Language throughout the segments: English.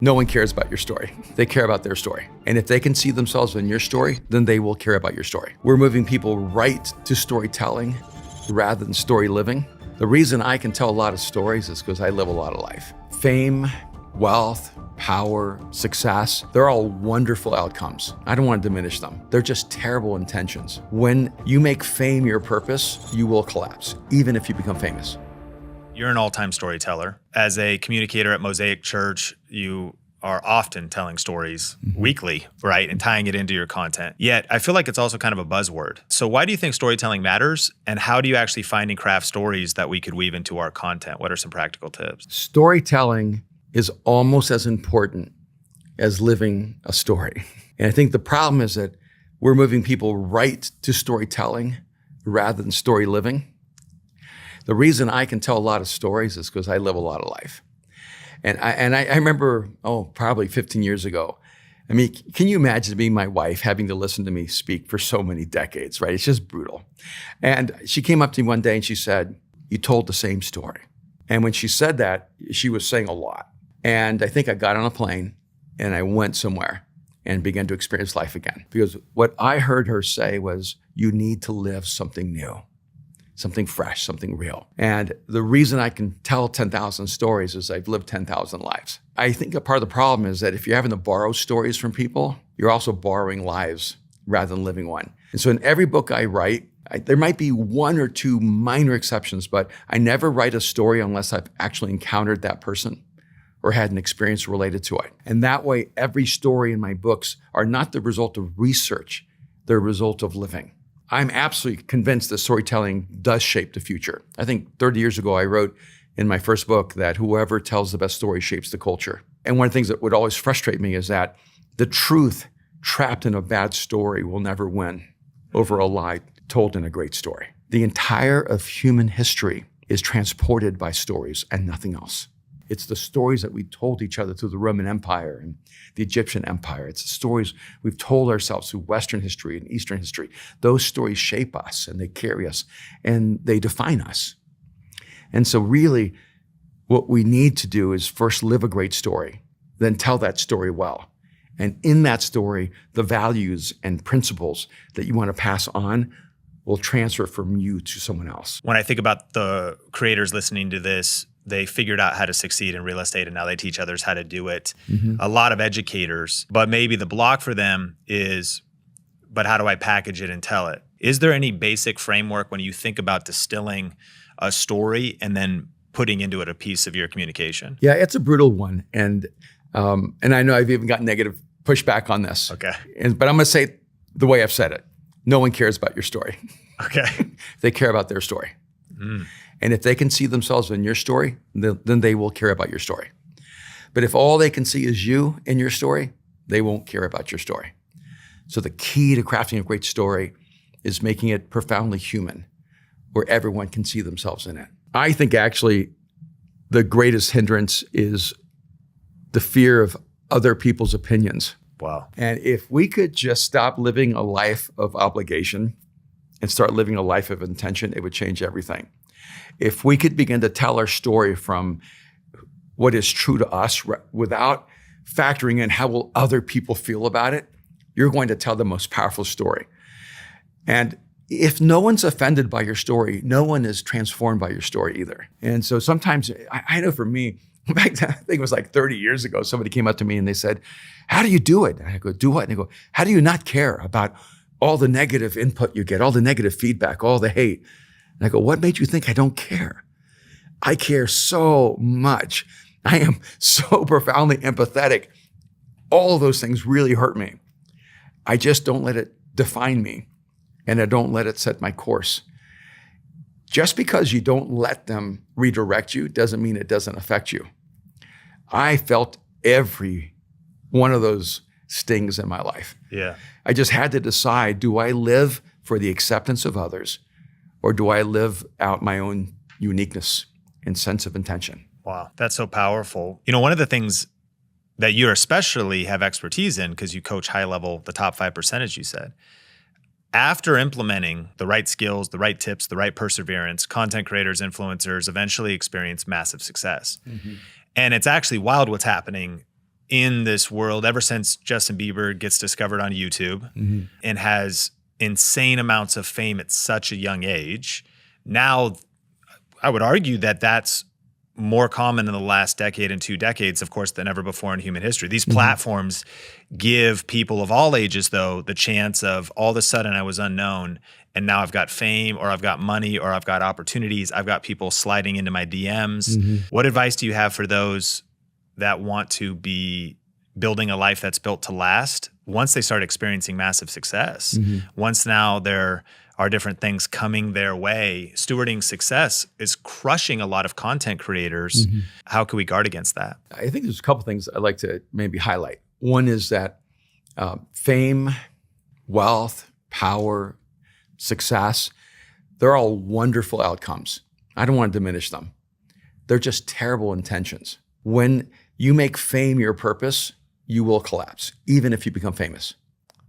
No one cares about your story. They care about their story. And if they can see themselves in your story, then they will care about your story. We're moving people right to storytelling rather than story living. The reason I can tell a lot of stories is because I live a lot of life. Fame, wealth, power, success, they're all wonderful outcomes. I don't want to diminish them. They're just terrible intentions. When you make fame your purpose, you will collapse, even if you become famous. You're an all-time storyteller. As a communicator at Mosaic Church, you are often telling stories weekly, right? And tying it into your content. Yet, I feel like it's also kind of a buzzword. So why do you think storytelling matters? And how do you actually find and craft stories that we could weave into our content? What are some practical tips? Storytelling is almost as important as living a story. And I think the problem is that we're moving people right to storytelling rather than story living. The reason I can tell a lot of stories is because I live a lot of life. And I remember, probably 15 years ago, I mean, can you imagine being my wife, having to listen to me speak for so many decades, right? It's just brutal. And she came up to me one day and she said, "You told the same story." And when she said that, she was saying a lot. And I think I got on a plane and I went somewhere and began to experience life again. Because what I heard her say was, you need to live something new. Something fresh, something real. And the reason I can tell 10,000 stories is I've lived 10,000 lives. I think a part of the problem is that if you're having to borrow stories from people, you're also borrowing lives rather than living one. And so in every book I write, there might be one or two minor exceptions, but I never write a story unless I've actually encountered that person or had an experience related to it. And that way, every story in my books are not the result of research, they're a result of living. I'm absolutely convinced that storytelling does shape the future. I think 30 years ago, I wrote in my first book that whoever tells the best story shapes the culture. And one of the things that would always frustrate me is that the truth trapped in a bad story will never win over a lie told in a great story. The entire of human history is transported by stories and nothing else. It's the stories that we told each other through the Roman Empire and the Egyptian Empire. It's the stories we've told ourselves through Western history and Eastern history. Those stories shape us and they carry us and they define us. And so really what we need to do is first live a great story, then tell that story well. And in that story, the values and principles that you want to pass on will transfer from you to someone else. When I think about the creators listening to this, they figured out how to succeed in real estate and now they teach others how to do it. A lot of educators, but maybe the block for them is, but how do I package it and tell it? Is there any basic framework when you think about distilling a story and then putting into it a piece of your communication? Yeah, it's a brutal one. And I know I've even got negative pushback on this. Okay. But I'm gonna say it the way I've said it. No one cares about your story. Okay. They care about their story. And if they can see themselves in your story, then they will care about your story. But if all they can see is you in your story, they won't care about your story. So the key to crafting a great story is making it profoundly human, where everyone can see themselves in it. I think actually the greatest hindrance is the fear of other people's opinions. Wow. And if we could just stop living a life of obligation and start living a life of intention, it would change everything. If we could begin to tell our story from what is true to us without factoring in how will other people feel about it, you're going to tell the most powerful story. And if no one's offended by your story, no one is transformed by your story either. And so sometimes, I know for me, back then, I think it was like 30 years ago, somebody came up to me and they said, "How do you do it?" And I go, "Do what?" And they go, "How do you not care about all the negative input you get, all the negative feedback, all the hate?" And I go, "What made you think I don't care? I care so much. I am so profoundly empathetic. All of those things really hurt me. I just don't let it define me, and I don't let it set my course." Just because you don't let them redirect you doesn't mean it doesn't affect you. I felt every one of those stings in my life. Yeah. I just had to decide, do I live for the acceptance of others, or do I live out my own uniqueness and sense of intention? Wow, that's so powerful. You know, one of the things that you especially have expertise in, because you coach high level, the top 5%, you said, after implementing the right skills, the right tips, the right perseverance, content creators, influencers eventually experience massive success. And it's actually wild what's happening in this world ever since Justin Bieber gets discovered on YouTube and has insane amounts of fame at such a young age. Now, I would argue that that's more common in the last decade and 2 decades, of course, than ever before in human history. These platforms give people of all ages, though, the chance of all of a sudden I was unknown and now I've got fame, or I've got money, or I've got opportunities. I've got people sliding into my DMs. What advice do you have for those that want to be building a life that's built to last once they start experiencing massive success? Once now there are different things coming their way, stewarding success is crushing a lot of content creators. How can we guard against that? I think there's a couple things I'd like to maybe highlight. One is that fame, wealth, power, success, they're all wonderful outcomes. I don't want to diminish them. They're just terrible intentions. When you make fame your purpose, you will collapse, even if you become famous,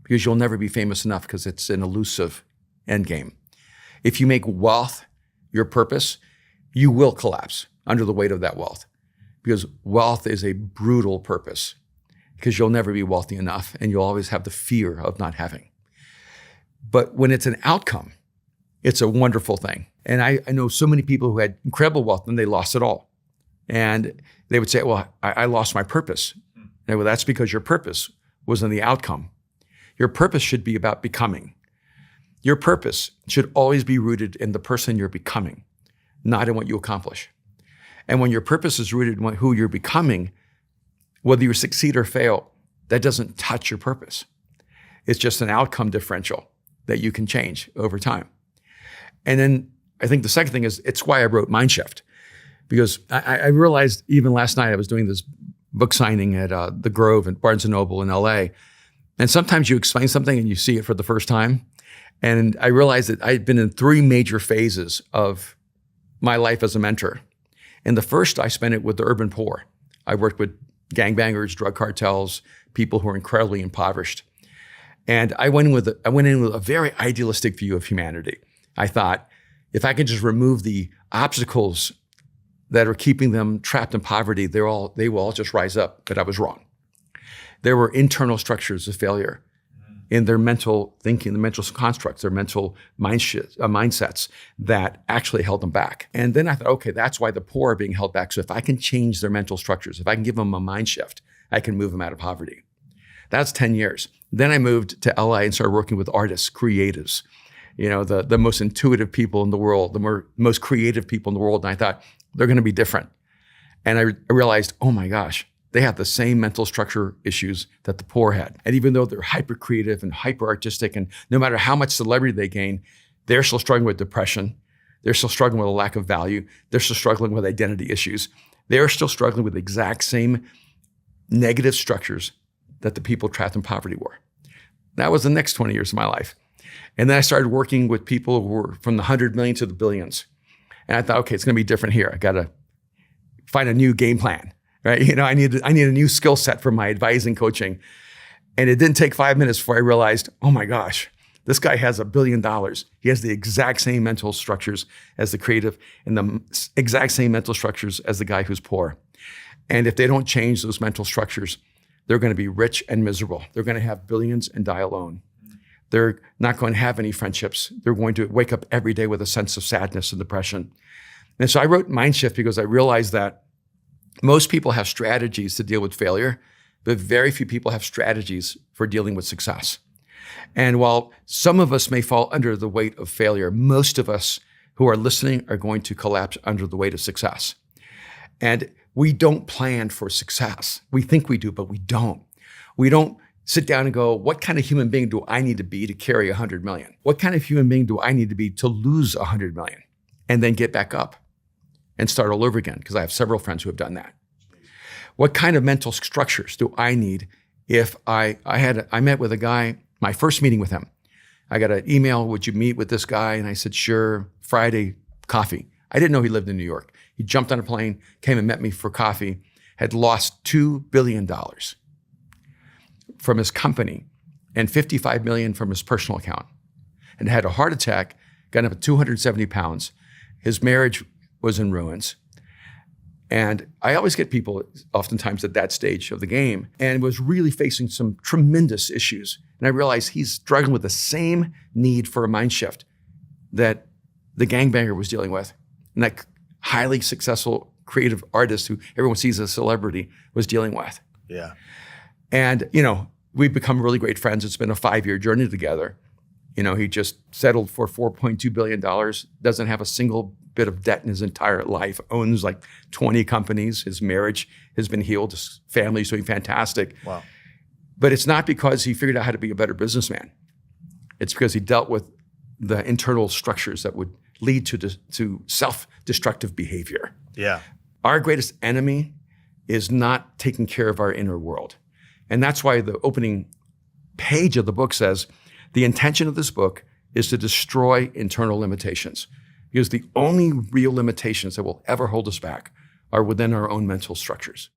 because you'll never be famous enough because it's an elusive end game. If you make wealth your purpose, you will collapse under the weight of that wealth, because wealth is a brutal purpose, because you'll never be wealthy enough and you'll always have the fear of not having. But when it's an outcome, it's a wonderful thing. And I know so many people who had incredible wealth and they lost it all. And they would say, well, I lost my purpose. And well, that's because your purpose was in the outcome. Your purpose should be about becoming. Your purpose should always be rooted in the person you're becoming, not in what you accomplish. And when your purpose is rooted in who you're becoming, whether you succeed or fail, that doesn't touch your purpose. It's just an outcome differential that you can change over time. And then I think the second thing is, it's why I wrote Mindshift, because I realized even last night I was doing this book signing at the Grove and Barnes & Noble in LA. And sometimes you explain something and you see it for the first time. And I realized that I'd been in 3 major phases of my life as a mentor. And the first, I spent it with the urban poor. I worked with gangbangers, drug cartels, people who are incredibly impoverished. And I went in with a very idealistic view of humanity. I thought, if I can just remove the obstacles that are keeping them trapped in poverty, they will all just rise up. But I was wrong. There were internal structures of failure in their mental thinking, the mental constructs, their mental mindsets that actually held them back. And then I thought, okay, that's why the poor are being held back. So if I can change their mental structures, if I can give them a mind shift, I can move them out of poverty. That's 10 years. Then I moved to LA and started working with artists, creatives, the most intuitive people in the world, the most creative people in the world. And I thought, they're going to be different. And I realized, oh my gosh, they have the same mental structure issues that the poor had. And even though they're hyper creative and hyper artistic, and no matter how much celebrity they gain, they're still struggling with depression. They're still struggling with a lack of value. They're still struggling with identity issues. They're still struggling with the exact same negative structures that the people trapped in poverty were. That was the next 20 years of my life. And then I started working with people who were from the 100 million to the billions. And I thought, okay, it's going to be different here. I got to find a new game plan, right? I need a new skill set for my advising coaching. And it didn't take 5 minutes before I realized, oh my gosh, this guy has $1 billion. He has the exact same mental structures as the creative and the exact same mental structures as the guy who's poor. And if they don't change those mental structures, they're going to be rich and miserable. They're going to have billions and die alone. They're not going to have any friendships. They're going to wake up every day with a sense of sadness and depression. And so I wrote Mindshift because I realized that most people have strategies to deal with failure, but very few people have strategies for dealing with success. And while some of us may fall under the weight of failure, most of us who are listening are going to collapse under the weight of success. And we don't plan for success. We think we do, but we don't. We don't sit down and go, what kind of human being do I need to be to carry 100 million? What kind of human being do I need to be to lose 100 million? And then get back up and start all over again, because I have several friends who have done that. What kind of mental structures do I need if I met with a guy, my first meeting with him, I got an email, would you meet with this guy? And I said, sure, Friday, coffee. I didn't know he lived in New York. He jumped on a plane, came and met me for coffee, had lost $2 billion from his company and $55 million from his personal account, and had a heart attack, got up at 270 pounds. His marriage was in ruins. And I always get people oftentimes at that stage of the game and was really facing some tremendous issues. And I realized he's struggling with the same need for a mind shift that the gangbanger was dealing with. And that highly successful creative artist who everyone sees as a celebrity was dealing with. Yeah. And, you know, we've become really great friends. It's been a 5-year journey together. You know, he just settled for $4.2 billion, doesn't have a single bit of debt in his entire life, owns like 20 companies. His marriage has been healed. His family's doing fantastic. Wow. But it's not because he figured out how to be a better businessman. It's because he dealt with the internal structures that would lead to self-destructive behavior. Yeah. Our greatest enemy is not taking care of our inner world. And that's why the opening page of the book says, the intention of this book is to destroy internal limitations, because the only real limitations that will ever hold us back are within our own mental structures.